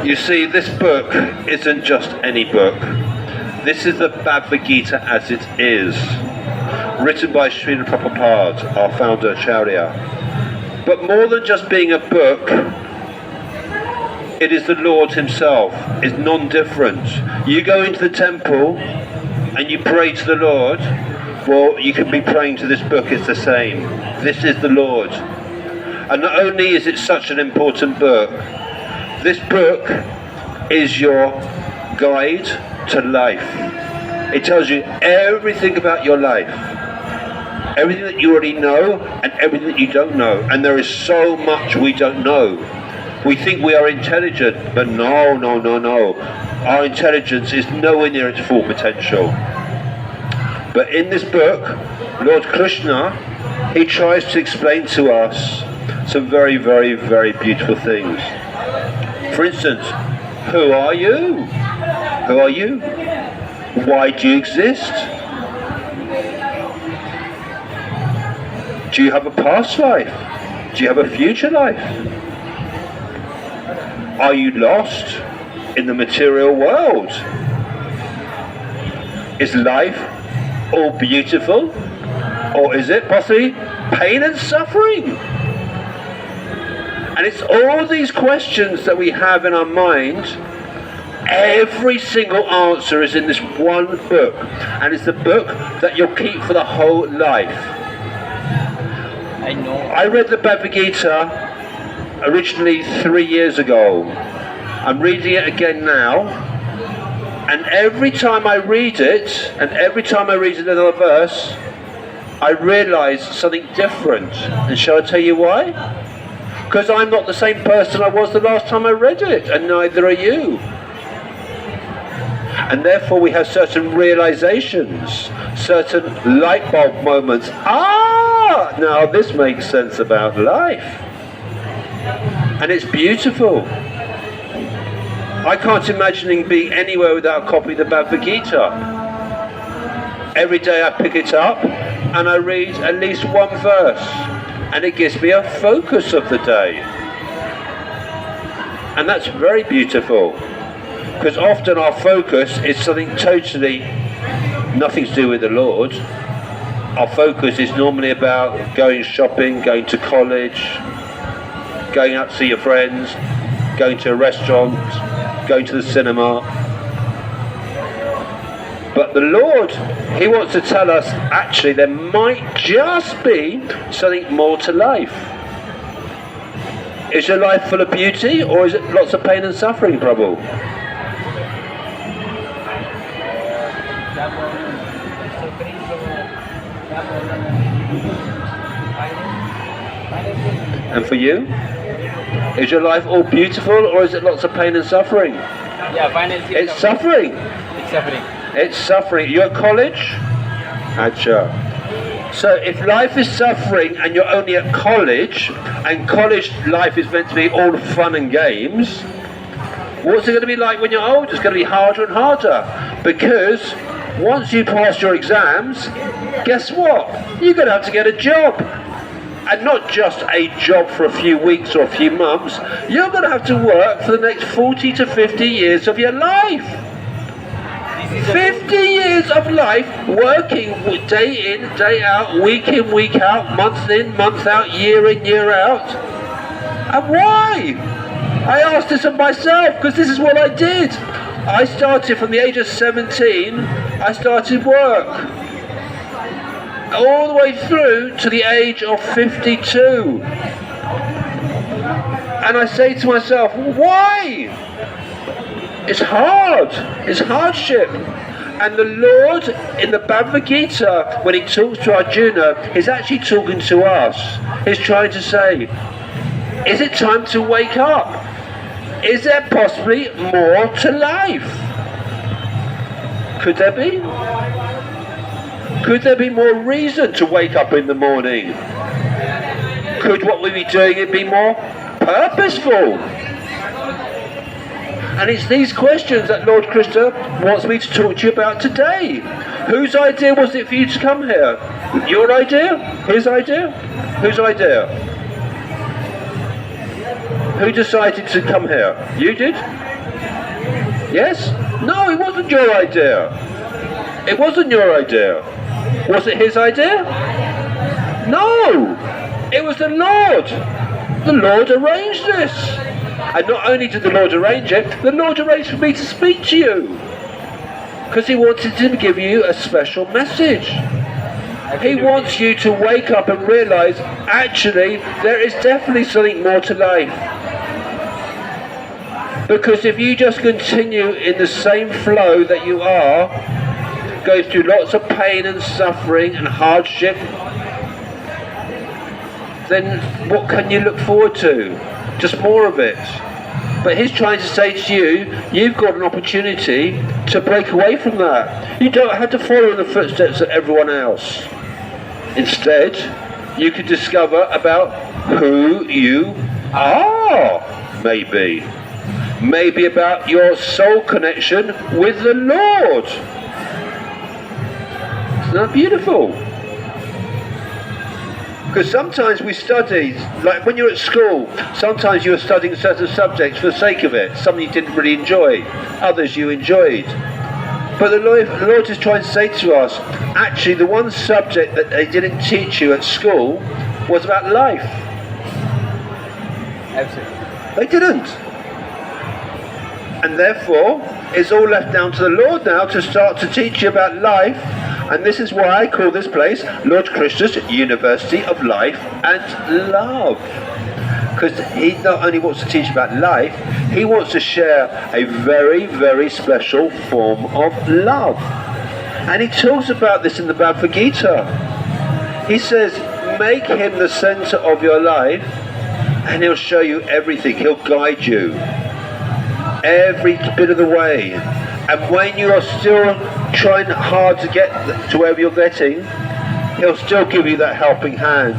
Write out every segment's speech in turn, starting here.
You see, this book isn't just any book. This is the Bhagavad Gita as it is, written by Srila Prabhupada, our founder Acharya. But more than just being a book, it is the Lord Himself. It's non-different. You go into the temple and you pray to the Lord, well, you can be praying to this book, it's the same. This is the Lord. And not only is it such an important book, this book is your guide to life. It tells you everything about your life. Everything that you already know and everything that you don't know. And there is so much we don't know. We think we are intelligent, but no. Our intelligence is nowhere near its full potential. But in this book, Lord Krishna, he tries to explain to us some very, very, very beautiful things. For instance, who are you? Who are you? Why do you exist? Do you have a past life? Do you have a future life? Are you lost in the material world? Is life all beautiful? Or is it possibly pain and suffering? And it's all these questions that we have in our mind. Every single answer is in this one book. And it's the book that you'll keep for the whole life. I know. I read the Bhagavad Gita originally 3 years ago. I'm reading it again now. And every time I read it, and every time I read another verse, I realise something different. And shall I tell you why? Because I'm not the same person I was the last time I read it, and neither are you. And therefore we have certain realizations, certain light bulb moments. Now this makes sense about life. And it's beautiful. I can't imagine being anywhere without a copy of the Bhagavad Gita. Every day I pick it up and I read at least one verse. And it gives me a focus of the day. And that's very beautiful. Because often our focus is something totally nothing to do with the Lord. Our focus is normally about going shopping, going to college, going out to see your friends, going to a restaurant, going to the cinema. But the Lord, He wants to tell us, actually, there might just be something more to life. Is your life full of beauty, or is it lots of pain and suffering, Prabhu? And for you? Is your life all beautiful, or is it lots of pain and suffering? Yeah, finally. It's suffering. It's suffering. It's suffering. You're at college? Acha. So if life is suffering and you're only at college, and college life is meant to be all fun and games, what's it going to be like when you're old? It's going to be harder and harder. Because once you pass your exams, guess what? You're going to have to get a job. And not just a job for a few weeks or a few months. You're going to have to work for the next 40 to 50 years of your life. 50 years of life working day in, day out, week in, week out, month in, month out, year in, year out. And why? I asked this of myself because this is what I did. I started from the age of 17, I started work. All the way through to the age of 52. And I say to myself, why? It's hard. It's hardship. And the Lord, in the Bhagavad Gita, when He talks to Arjuna, He's actually talking to us. He's trying to say, is it time to wake up? Is there possibly more to life? Could there be? Could there be more reason to wake up in the morning? Could what we be doing it be more purposeful? And it's these questions that Lord Krishna wants me to talk to you about today. Whose idea was it for you to come here? Your idea? His idea? Whose idea? Who decided to come here? You did? Yes? No, it wasn't your idea. It wasn't your idea. Was it his idea? No! It was the Lord. The Lord arranged this. And not only did the Lord arrange it, the Lord arranged for me to speak to you. Because he wanted to give you a special message. He wants you to wake up and realize, actually, there is definitely something more to life. Because if you just continue in the same flow that you are, go through lots of pain and suffering and hardship, then what can you look forward to? Just more of it. But he's trying to say to you, you've got an opportunity to break away from that. You don't have to follow in the footsteps of everyone else. Instead, you can discover about who you are, maybe. Maybe about your soul connection with the Lord. Isn't that beautiful? Because sometimes we study, like when you're at school, sometimes you're studying certain subjects for the sake of it. Some you didn't really enjoy, others you enjoyed. But the Lord is trying to say to us, actually the one subject that they didn't teach you at school was about life. Absolutely. They didn't. And therefore, it's all left down to the Lord now to start to teach you about life. And this is why I call this place Lord Krishna's University of Life and Love. Because he not only wants to teach about life, he wants to share a very, very special form of love. And he talks about this in the Bhagavad Gita. He says, make him the center of your life and he'll show you everything. He'll guide you every bit of the way. And when you are still trying hard to get to wherever you're getting, he'll still give you that helping hand.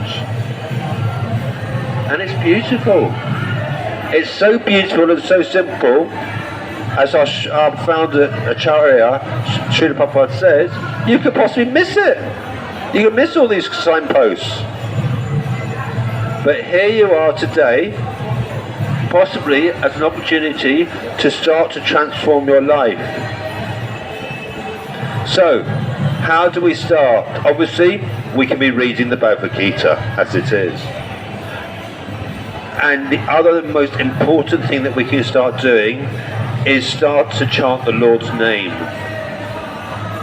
And it's beautiful. It's so beautiful and so simple. As our founder, Acharya, Srila Prabhupada says, you could possibly miss it. You can miss all these signposts. But here you are today, possibly as an opportunity to start to transform your life. So, how do we start? Obviously, we can be reading the Bhagavad Gita as it is. And the other most important thing that we can start doing is start to chant the Lord's name.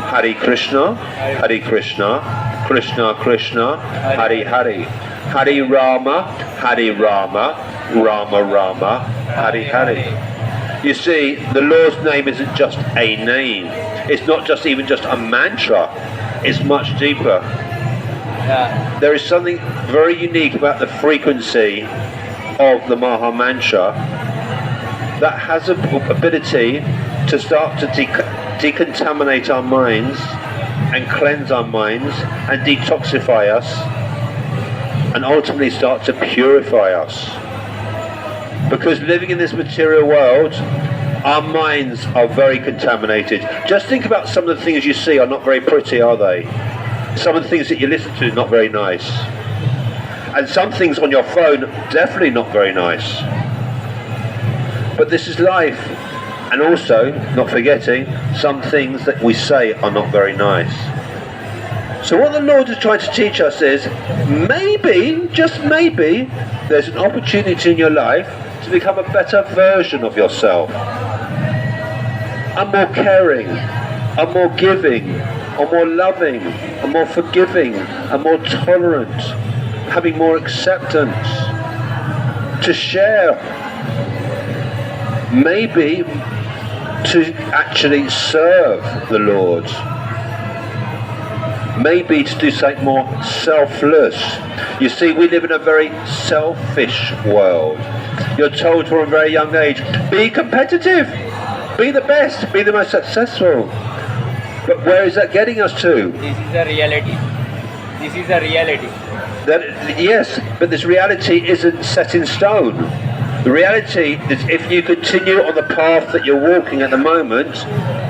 Hare Krishna, Hare Krishna, Krishna Krishna, Hare Hare. Hare Rama, Hare Rama, Rama Rama, Hare Hare. You see, the Lord's name isn't just a name. It's not just even just a mantra. It's much deeper. Yeah. There is something very unique about the frequency of the Maha Mantra that has an ability to start to decontaminate our minds and cleanse our minds and detoxify us and ultimately start to purify us. Because living in this material world, our minds are very contaminated. Just think about some of the things you see are not very pretty, are they? Some of the things that you listen to are not very nice. And some things on your phone, definitely not very nice. But this is life. And also, not forgetting, some things that we say are not very nice. So what the Lord is trying to teach us is, maybe, just maybe, there's an opportunity in your life to become a better version of yourself. A more caring, a more giving, a more loving, a more forgiving, a more tolerant, having more acceptance, to share, maybe to actually serve the Lord, maybe to do something more selfless. You see, we live in a very selfish world. You're told from a very young age, be competitive, be the best, be the most successful. But where is that getting us to? This is a reality. This is a reality. Yes, but this reality isn't set in stone. The reality is, if you continue on the path that you're walking at the moment,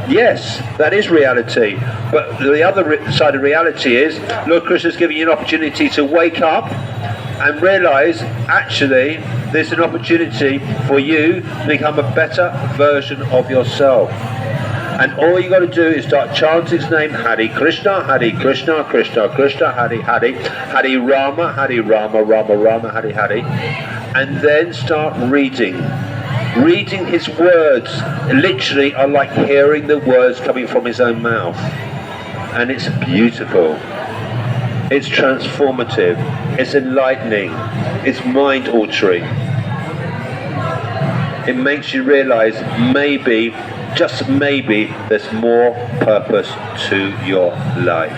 yes, that is reality. But the other side of reality is, Lord Krishna is giving you an opportunity to wake up and realise, actually, There's an opportunity for you to become a better version of yourself. And all you got to do is start chanting his name, Hare Krishna, Krishna Krishna, Hare Hare, Hare Rama, Rama Rama, Hare Hare. And then start reading. Reading his words literally are like hearing the words coming from his own mouth. And it's beautiful. It's transformative. It's enlightening. It's mind-altering. It makes you realize maybe, just maybe, there's more purpose to your life.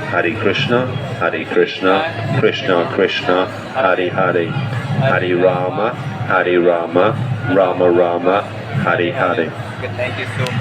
Hare Krishna, Krishna Krishna, Hare Hare, Hare Rama, Rama Rama, Hare Hare. Okay, thank you so much.